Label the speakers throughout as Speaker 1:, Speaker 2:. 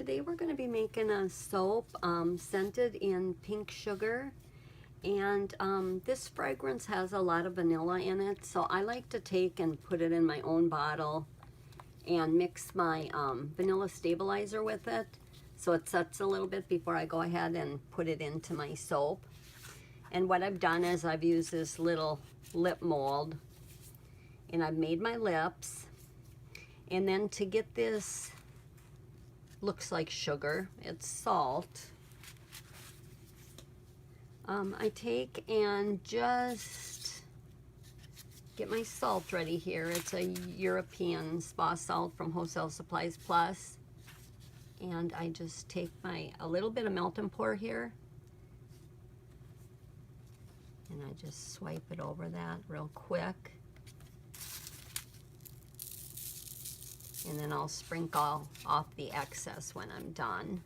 Speaker 1: Today we're going to be making a soap scented in pink sugar, and this fragrance has a lot of vanilla in it, so I like to take and put it in my own bottle and mix my vanilla stabilizer with it so it sets a little bit before I go ahead and put it into my soap. And what I've done is I've used this little lip mold and I've made my lips, and then to get this, looks like sugar, it's salt, I take and just get my salt ready here. It's a European spa salt from Wholesale Supplies Plus, and I just take a little bit of melt and pour here, and I just swipe it over that real quick. And then I'll sprinkle off the excess when I'm done.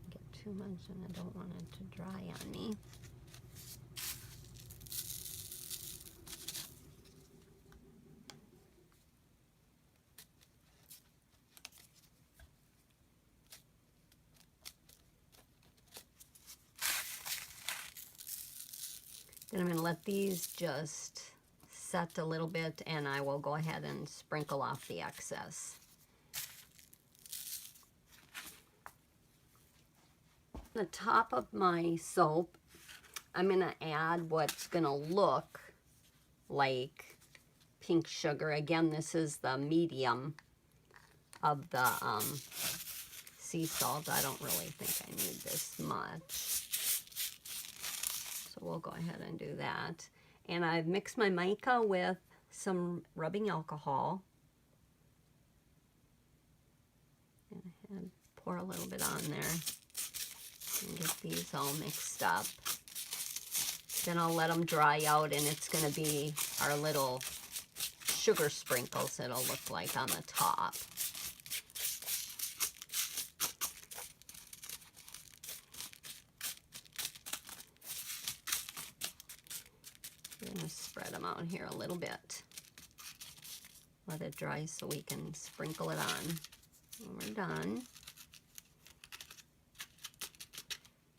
Speaker 1: Don't get too much, and I don't want it to dry on me. Then I'm going to let these just set a little bit, and I will go ahead and sprinkle off the excess. On the top of my soap, I'm going to add what's going to look like pink sugar. Again, this is the medium of the sea salt. I don't really think I need this much. So we'll go ahead and do that. And I've mixed my mica with some rubbing alcohol. And pour a little bit on there and get these all mixed up. Then I'll let them dry out, and it's going to be our little sugar sprinkles it'll look like on the top. I'm going to spread them out here a little bit. Let it dry so we can sprinkle it on. When we're done,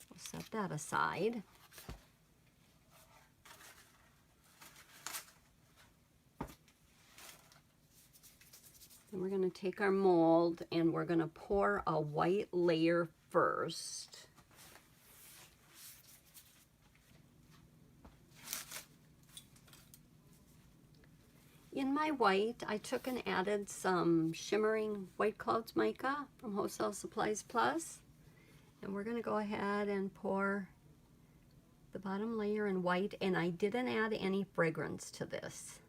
Speaker 1: we'll set that aside. Then we're going to take our mold and we're going to pour a white layer first. In my white, I took and added some shimmering White Clouds mica from Wholesale Supplies Plus. And we're going to go ahead and pour the bottom layer in white, and I didn't add any fragrance to this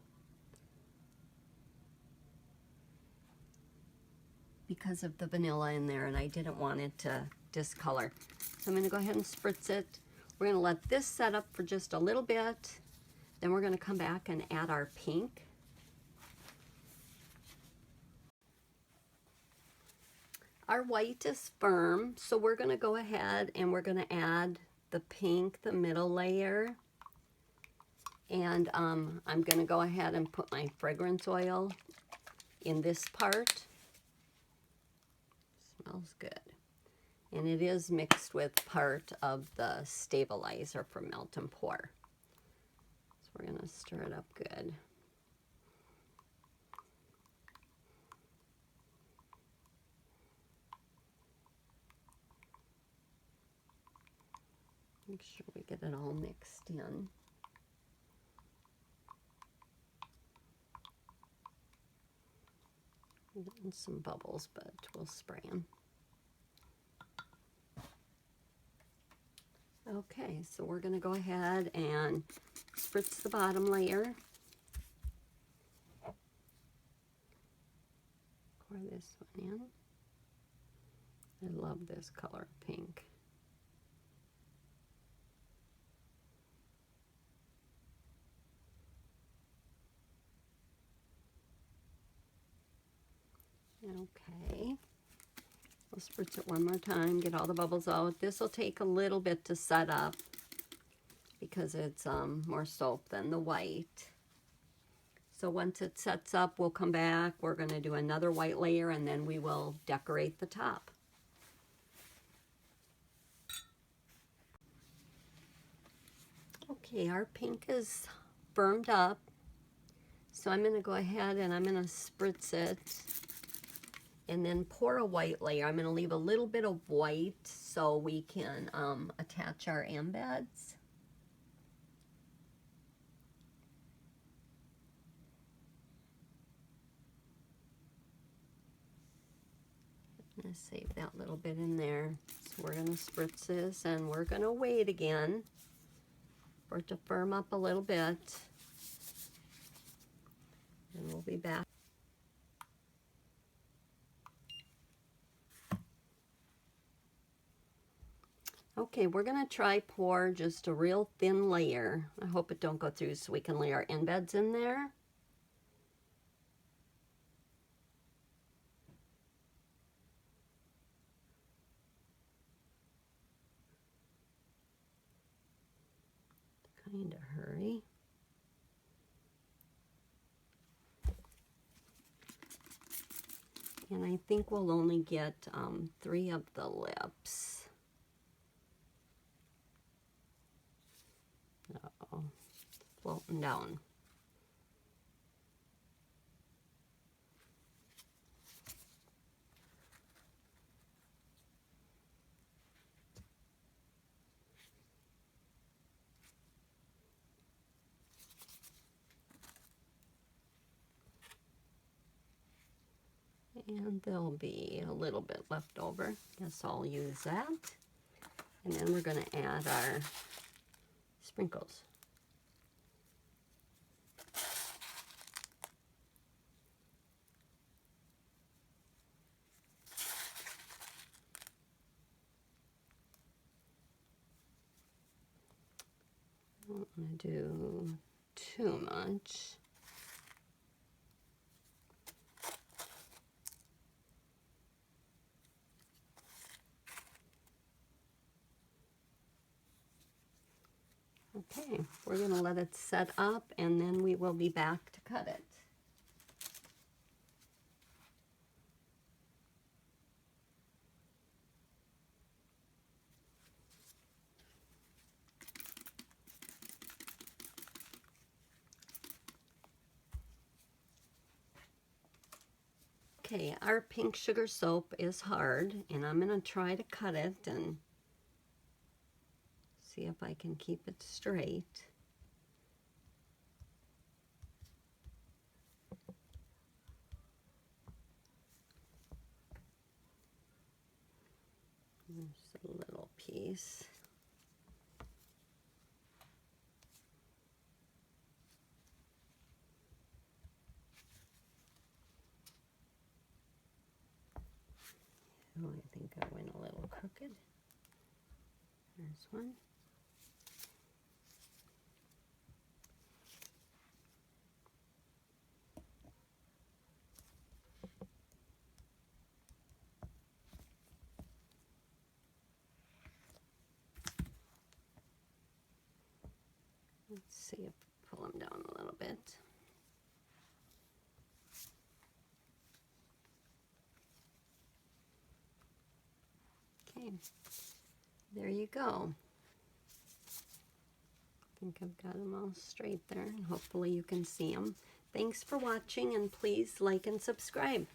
Speaker 1: because of the vanilla in there, and I didn't want it to discolor. So I'm going to go ahead and spritz it. We're going to let this set up for just a little bit. Then we're going to come back and add our pink. Our white is firm, so we're going to go ahead and we're going to add the pink, the middle layer. And I'm going to go ahead and put my fragrance oil in this part. Smells good. And it is mixed with part of the stabilizer for melt and pour. So we're going to stir it up good. Make sure we get it all mixed in. We're getting some bubbles, but we'll spray them. Okay, so we're going to go ahead and spritz the bottom layer. Pour this one in. I love this color of pink. Okay, we'll spritz it one more time, get all the bubbles out. This will take a little bit to set up because it's more soap than the white. So once it sets up, we'll come back. We're going to do another white layer, and then we will decorate the top. Okay, our pink is firmed up. So I'm going to go ahead and I'm going to spritz it and then pour a white layer. I'm going to leave a little bit of white so we can attach our embeds. I'm going to save that little bit in there. So we're going to spritz this and we're going to wait again for it to firm up a little bit. And we'll be back. Okay, we're going to try pour just a real thin layer. I hope it don't go through so we can lay our embeds in there. Kind of hurry. And I think we'll only get 3 of the lips. Uh-oh, floating down. And there'll be a little bit left over. Guess I'll use that. And then we're going to add our sprinkles. I don't want to do too much. Okay, we're going to let it set up and then we will be back to cut it. Okay, our pink sugar soap is hard and I'm going to try to cut it and see if I can keep it straight. There's a little piece. Oh, I think I went a little crooked. There's one. Let's see if pull them down a little bit. Okay, there you go. I think I've got them all straight there, and hopefully you can see them. Thanks for watching, and please like and subscribe.